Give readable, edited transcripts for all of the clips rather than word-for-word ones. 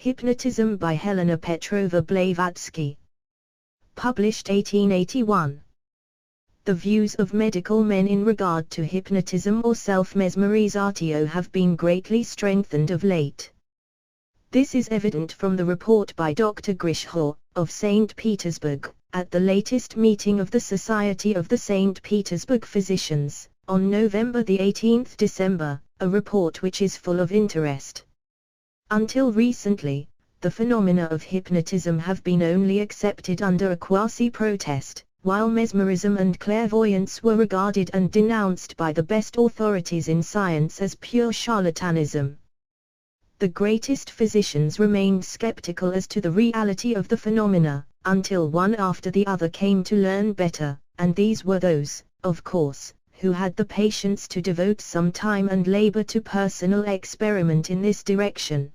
Hypnotism by Helena Petrovna Blavatsky. Published 1881. The views of medical men in regard to hypnotism or self-mesmerizatio have been greatly strengthened of late. This is evident from the report by Dr. Grishor, of St. Petersburg, at the latest meeting of the Society of the St. Petersburg Physicians, on November 18, December, a report which is full of interest. Until recently, the phenomena of hypnotism have been only accepted under a quasi-protest, while mesmerism and clairvoyance were regarded and denounced by the best authorities in science as pure charlatanism. The greatest physicians remained skeptical as to the reality of the phenomena, until one after the other came to learn better, and these were those, of course, who had the patience to devote some time and labor to personal experiment in this direction.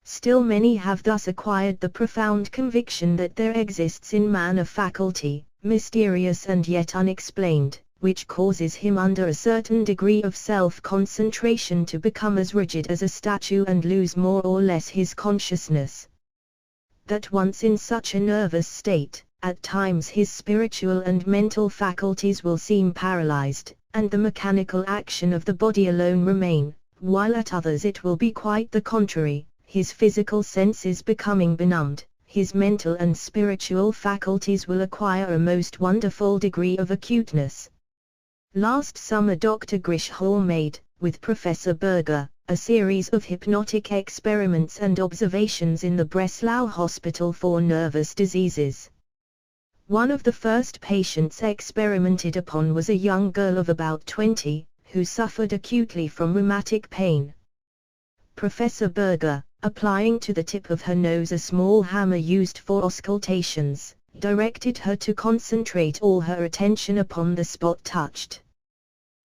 Still many have thus acquired the profound conviction that there exists in man a faculty, mysterious and yet unexplained, which causes him under a certain degree of self-concentration to become as rigid as a statue and lose more or less his consciousness. That once in such a nervous state, at times his spiritual and mental faculties will seem paralyzed, and the mechanical action of the body alone remain, while at others it will be quite the contrary, his physical senses becoming benumbed, his mental and spiritual faculties will acquire a most wonderful degree of acuteness. Last summer Dr. Grishor made, with Professor Berger, a series of hypnotic experiments and observations in the Breslau Hospital for Nervous Diseases. One of the first patients experimented upon was a young girl of about 20, who suffered acutely from rheumatic pain. Professor Berger, applying to the tip of her nose a small hammer used for auscultations, directed her to concentrate all her attention upon the spot touched.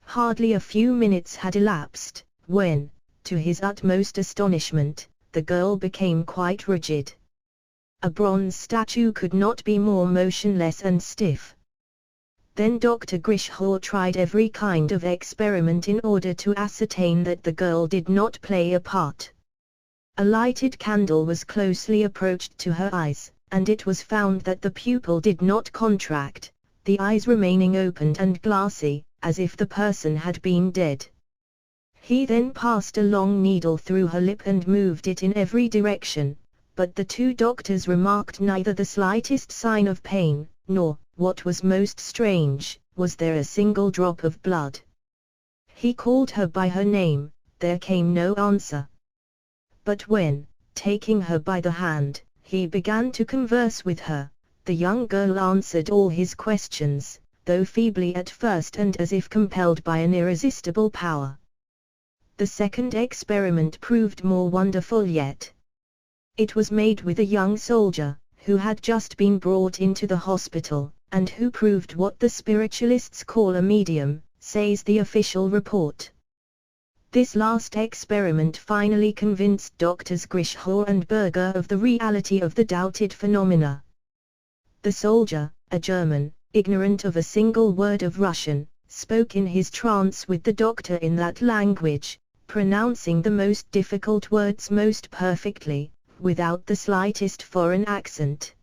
Hardly a few minutes had elapsed, when, to his utmost astonishment, the girl became quite rigid. A bronze statue could not be more motionless and stiff. Then Dr. Grishor tried every kind of experiment in order to ascertain that the girl did not play a part. A lighted candle was closely approached to her eyes, and it was found that the pupil did not contract, the eyes remaining opened and glassy, as if the person had been dead. He then passed a long needle through her lip and moved it in every direction, but the two doctors remarked neither the slightest sign of pain, nor, what was most strange, was there a single drop of blood. He called her by her name, there came no answer. But when, taking her by the hand, he began to converse with her, the young girl answered all his questions, though feebly at first and as if compelled by an irresistible power. The second experiment proved more wonderful yet. It was made with a young soldier, who had just been brought into the hospital, and who proved what the spiritualists call a medium, says the official report. This last experiment finally convinced Drs. Grishor and Berger of the reality of the doubted phenomena. The soldier, a German, ignorant of a single word of Russian, spoke in his trance with the doctor in that language, pronouncing the most difficult words most perfectly, without the slightest foreign accent.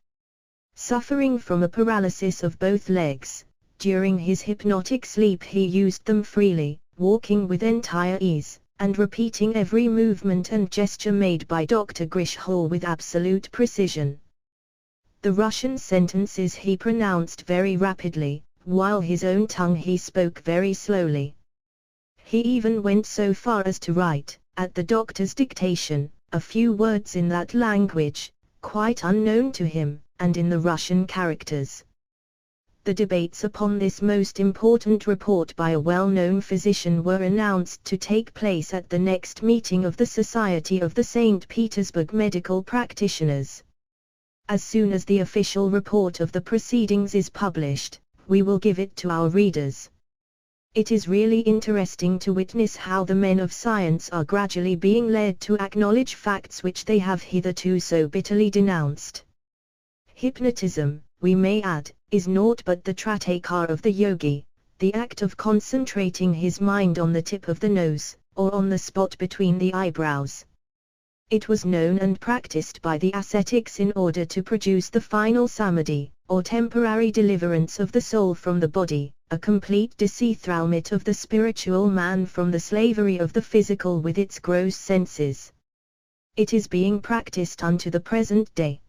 Suffering from a paralysis of both legs, during his hypnotic sleep he used them freely, walking with entire ease, and repeating every movement and gesture made by Dr. Grishor with absolute precision. The Russian sentences he pronounced very rapidly, while his own tongue he spoke very slowly. He even went so far as to write, at the doctor's dictation, a few words in that language, quite unknown to him, and in the Russian characters. The debates upon this most important report by a well-known physician were announced to take place at the next meeting of the Society of the St. Petersburg Medical Practitioners. As soon as the official report of the proceedings is published, we will give it to our readers. It is really interesting to witness how the men of science are gradually being led to acknowledge facts which they have hitherto so bitterly denounced. Hypnotism, we may add, is naught but the tratakar of the yogi, the act of concentrating his mind on the tip of the nose, or on the spot between the eyebrows. It was known and practiced by the ascetics in order to produce the final samadhi, or temporary deliverance of the soul from the body, a complete dethronement of the spiritual man from the slavery of the physical with its gross senses. It is being practiced unto the present day.